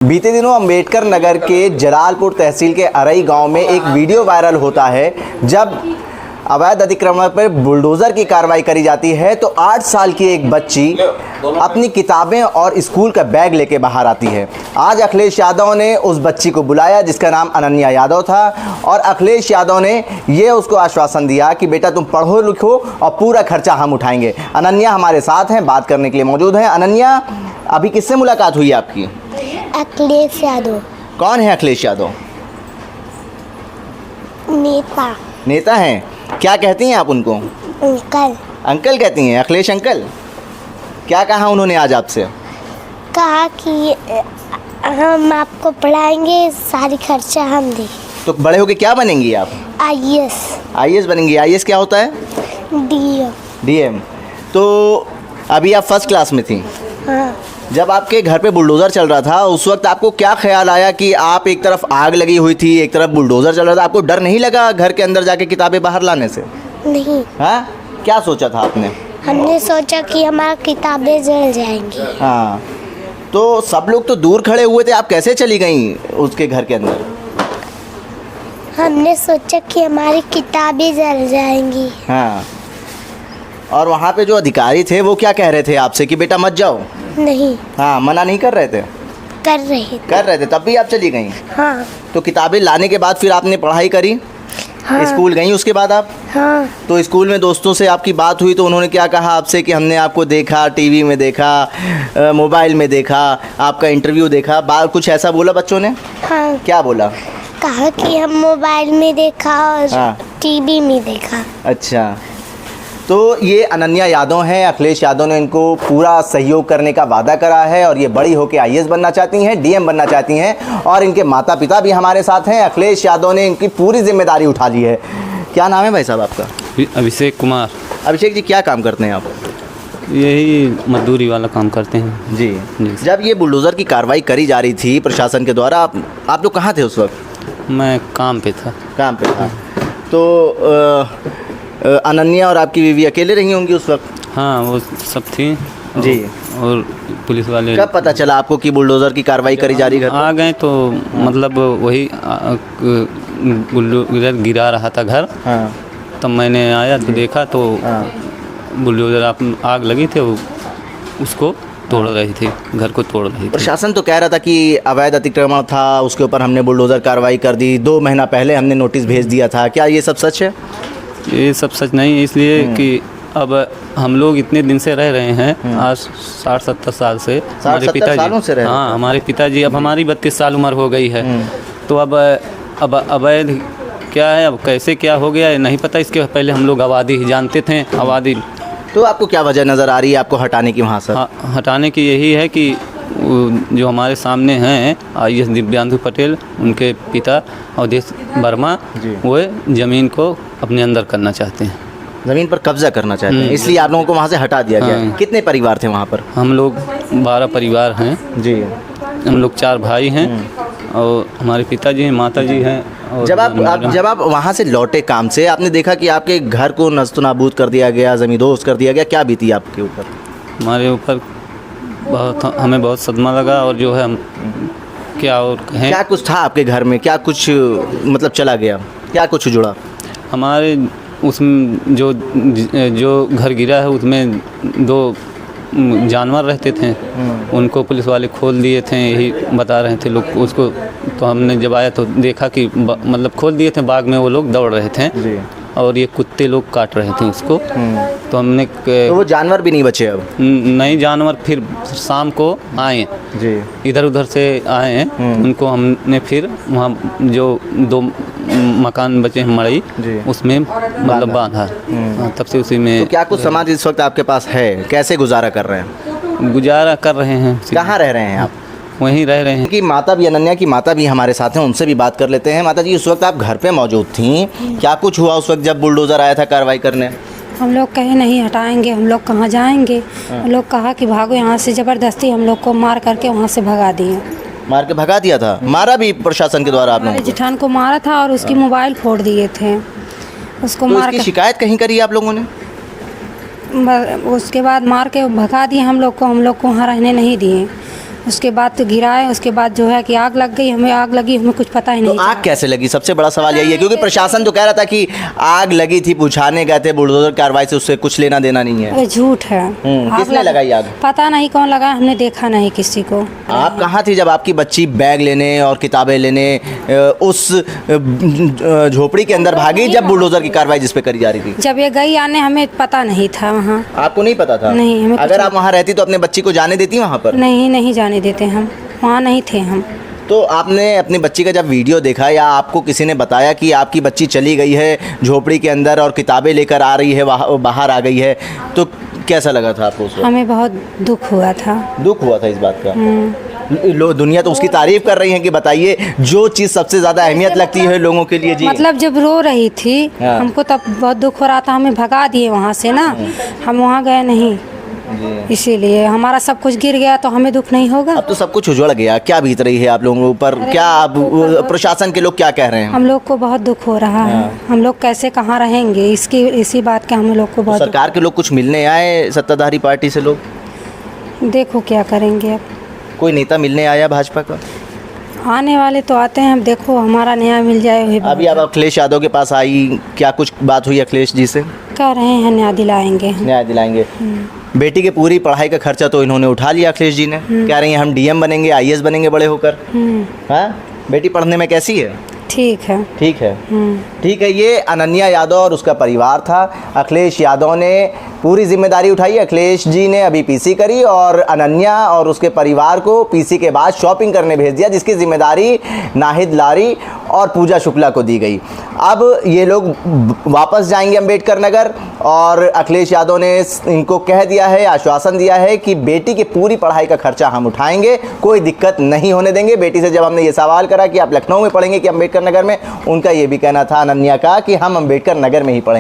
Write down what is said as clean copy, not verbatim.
बीते दिनों अंबेडकर नगर के जलालपुर तहसील के अरई गांव में एक वीडियो वायरल होता है जब अवैध अतिक्रमण पर बुलडोज़र की कार्रवाई करी जाती है तो 8 साल की एक बच्ची अपनी किताबें और स्कूल का बैग लेके बाहर आती है। आज अखिलेश यादव ने उस बच्ची को बुलाया जिसका नाम अनन्या यादव था और अखिलेश यादव ने ये उसको आश्वासन दिया कि बेटा तुम पढ़ो लिखो और पूरा खर्चा हम उठाएंगे। अनन्या हमारे साथ हैं, बात करने के लिए मौजूद हैं। अनन्या, अभी किससे मुलाकात हुई आपकी? अखिलेश यादव। कौन है अखिलेश यादव? नेता हैं। क्या कहती हैं आप उनको? अंकल। अंकल कहती हैं? अखिलेश अंकल। क्या कहा उन्होंने आज आपसे? कहा कि हम आपको पढ़ाएंगे, सारी खर्चा हम देंगे। तो बड़े होके क्या बनेंगी आप? आईएएस बनेंगी। आईएएस क्या होता है? डीएम। तो अभी आप फर्स्ट क्लास में थी। हाँ। जब आपके घर पे बुलडोज़र चल रहा था उस वक्त आपको क्या ख्याल आया कि आप एक तरफ आग लगी हुई थी, एक तरफ बुलडोज़र चल रहा था, आपको डर नहीं लगा घर के अंदर जाके किताबें बाहर लाने से? नहीं। हाँ, क्या सोचा था आपने? हमने सोचा कि हमारी किताबें जल जाएंगी। हाँ, तो सब लोग तो दूर खड़े हुए थे, आप कैसे चली गई उसके घर के अंदर? हमने सोचा कि हमारी किताबें जल जाएंगी। हाँ, और वहाँ पे जो अधिकारी थे वो क्या कह रहे थे आपसे कि बेटा मत जाओ? नहीं। हाँ, मना नहीं कर रहे थे? कर रहे थे। तब भी आप चली गई? हाँ। तो किताबें लाने के बाद फिर आपने पढ़ाई करी? हाँ। स्कूल गई उसके बाद आप? हाँ। तो स्कूल में दोस्तों से आपकी बात हुई तो उन्होंने क्या कहा आपसे कि हमने आपको देखा, टीवी में देखा, मोबाइल में देखा, आपका इंटरव्यू देखा, कुछ ऐसा बोला बच्चों ने? हाँ। क्या बोला? कहा कि हम मोबाइल में देखा और हाँ। टीवी में देखा। अच्छा, तो ये अनन्या यादव हैं। अखिलेश यादव ने इनको पूरा सहयोग करने का वादा करा है और ये बड़ी होकर आईएएस बनना चाहती हैं, डीएम बनना चाहती हैं और इनके माता पिता भी हमारे साथ हैं। अखिलेश यादव ने इनकी पूरी जिम्मेदारी उठा ली है। क्या नाम है भाई साहब आपका? अभिषेक कुमार। अभिषेक जी, क्या काम करते हैं आप? यही मजदूरी वाला काम करते हैं जी। जब ये बुलडोज़र की कार्रवाई करी जा रही थी प्रशासन के द्वारा, आप लोग कहाँ थे उस वक्त? मैं काम पे था। तो अनन्या और आपकी बीवी अकेले रही होंगी उस वक्त? हाँ, वो सब थी जी। और पुलिस वाले। कब पता चला आपको कि बुलडोज़र की कार्रवाई करी जा रही है? आ गए तो मतलब वही बुलडोज़र गिरा रहा था घर। हाँ। तब मैंने आया तो देखा तो बुलडोज़र आग लगी थे, उसको तोड़ रही थी, घर को तोड़ रही थी। प्रशासन तो कह रहा था कि अवैध अतिक्रमण था, उसके ऊपर हमने बुलडोज़र कार्रवाई कर दी, 2 महीना पहले हमने नोटिस भेज दिया था। क्या ये सब सच है? ये सब सच नहीं, इसलिए कि अब हम लोग इतने दिन से रह रहे हैं, आज 60-70 साल से। हमारे सालों से रह रहे हैं? हाँ, हमारे पिताजी, अब हमारी 32 साल उम्र हो गई है। तो अब अवैध क्या है, अब कैसे क्या हो गया है नहीं पता। इसके पहले हम लोग आबादी ही जानते थे, आबादी। तो आपको क्या वजह नज़र आ रही है आपको हटाने की वहाँ से? हटाने की यही है कि जो हमारे सामने हैं आईएएस दिव्यांशु पटेल, उनके पिता अवधेश वर्मा, वो ज़मीन को अपने अंदर करना चाहते हैं, ज़मीन पर कब्जा करना चाहते हैं, इसलिए आप लोगों को वहाँ से हटा दिया गया। हाँ। कितने परिवार थे वहाँ पर? हम लोग 12 परिवार हैं जी। हम लोग 4 भाई हैं और हमारे पिताजी हैं, माताजी हैं। और जब आप वहाँ से लौटे काम से, आपने देखा कि आपके घर को नस्तनाबूद कर दिया गया, ज़मींदोज़ कर दिया गया, क्या बीती आपके ऊपर? हमारे ऊपर हमें बहुत सदमा लगा और जो है हम क्या और कहें। क्या कुछ था आपके घर में? क्या कुछ मतलब चला गया? क्या कुछ जुड़ा? हमारे उसमें जो घर गिरा है उसमें 2 जानवर रहते थे, उनको पुलिस वाले खोल दिए थे, यही बता रहे थे लोग उसको। तो हमने जब आया तो देखा कि मतलब खोल दिए थे, बाग में वो लोग दौड़ रहे थे और ये कुत्ते लोग काट रहे थे उसको। तो हमने तो वो जानवर भी नहीं बचे अब? नहीं, जानवर फिर शाम को आए जी, इधर उधर से आए हैं, उनको हमने फिर वहाँ जो 2 मकान बचे हैं मड़ई, उसमें मतलब बांधा। तब से उसी में। तो क्या कुछ सामान इस वक्त आपके पास है? कैसे गुजारा कर रहे हैं? गुजारा कर रहे हैं। कहाँ रह रहे हैं आप? वहीं रह रहे हैं। कि माता भी, अनन्या की माता भी हमारे साथ हैं, उनसे भी बात कर लेते हैं। माता जी, उस वक्त आप घर पे मौजूद थीं, क्या कुछ हुआ उस वक्त जब बुलडोज़र आया था कार्रवाई करने? हम लोग कहे नहीं हटाएंगे, हम लोग कहाँ जाएंगे। हम लोग कहा कि भागो यहाँ से, ज़बरदस्ती हम लोग को मार करके वहाँ से भगा दिए। मार के भगा दिया था? मारा भी प्रशासन के द्वारा आपने? जेठान को मारा था और उसकी मोबाइल फोड़ दिए थे उसको। तो मार इसकी शिकायत कहीं करी आप लोगों ने? उसके बाद मार के भगा दिए हम लोग को वहाँ रहने नहीं दिए। उसके बाद तो गिराए, उसके बाद जो है कि आग लग गई, हमें आग लगी, हमें कुछ पता ही तो नहीं आग कैसे लगी? सबसे बड़ा सवाल यही है, क्योंकि प्रशासन तो कह रहा था कि आग लगी थी, बुझाने गए थे, बुलडोजर कार्रवाई से उससे कुछ लेना देना नहीं है। ये झूठ है। किसने लगाई आग? पता नहीं कौन लगाया, हमने देखा नहीं किसी को। आप कहाँ थी जब आपकी बच्ची बैग लेने और किताबें लेने उस झोपड़ी के अंदर भागी, जब बुलडोजर की कार्रवाई जिस पे करी जा रही थी? जब ये गई आने हमें पता नहीं था वहाँ। आपको नहीं पता था? नहीं, हमें कुछ अगर आप वहाँ रहती तो अपने बच्ची को जाने देती वहाँ पर? नहीं जाने देते, हम वहाँ नहीं थे हम। तो आपने अपनी बच्ची का जब वीडियो देखा या आपको किसी ने बताया कि आपकी बच्ची चली गई है झोपड़ी के अंदर और किताबें लेकर आ रही है, बाहर आ गई है, तो कैसा लगा था आपको उस वक्त? हमें बहुत दुख हुआ था। दुख हुआ था इस बात का? दुनिया तो उसकी तारीफ कर रही है कि बताइए जो चीज़ सबसे ज़्यादा अहमियत लगती है लोगों के लिए। जी मतलब जब रो रही थी हाँ। हमको तब बहुत दुख हो रहा था, हमें भगा दिए वहाँ से ना, हम वहाँ गए नहीं, इसीलिए हमारा सब कुछ गिर गया तो हमें दुख नहीं होगा। अब तो सब कुछ उजड़ गया, क्या बीत रही है आप लोगों के ऊपर? क्या आप प्रशासन के लोग क्या कह रहे हैं? हम लोग को बहुत दुख हो रहा है, हम लोग कैसे कहाँ रहेंगे, इसी बात का हम लोग को बहुत सरकार के लोग कुछ मिलने आए, सत्ताधारी पार्टी से लोग? देखो क्या करेंगे अब। कोई नेता मिलने आया भाजपा का? आने वाले तो आते हैं, अब देखो हमारा न्याय मिल जाए वही अभी आप अखिलेश यादव के पास आई, क्या कुछ बात हुई अखिलेश जी से? कह रहे हैं न्याय दिलाएंगे। न्याय दिलाएंगे। बेटी की पूरी पढ़ाई का खर्चा तो इन्होंने उठा लिया अखिलेश जी ने, कह रही हैं हम डीएम बनेंगे, आईएएस बनेंगे बड़े होकर। हाँ, बेटी पढ़ने में कैसी है? ठीक है। ठीक है, ठीक है। ये अनन्या यादव और उसका परिवार था। अखिलेश यादव ने पूरी जिम्मेदारी उठाई, अखिलेश जी ने अभी पीसी करी और अनन्या और उसके परिवार को पीसी के बाद शॉपिंग करने भेज दिया, जिसकी जिम्मेदारी नाहिद लारी और पूजा शुक्ला को दी गई। अब ये लोग वापस जाएंगे अंबेडकर नगर और अखिलेश यादव ने इनको कह दिया है, आश्वासन दिया है कि बेटी की पूरी पढ़ाई का खर्चा हम उठाएंगे, कोई दिक्कत नहीं होने देंगे। बेटी से जब हमने ये सवाल करा कि आप लखनऊ में पढ़ेंगे कि अंबेडकर नगर में, उनका ये भी कहना था अनन्या का कि हम अंबेडकर नगर में ही पढ़ेंगे।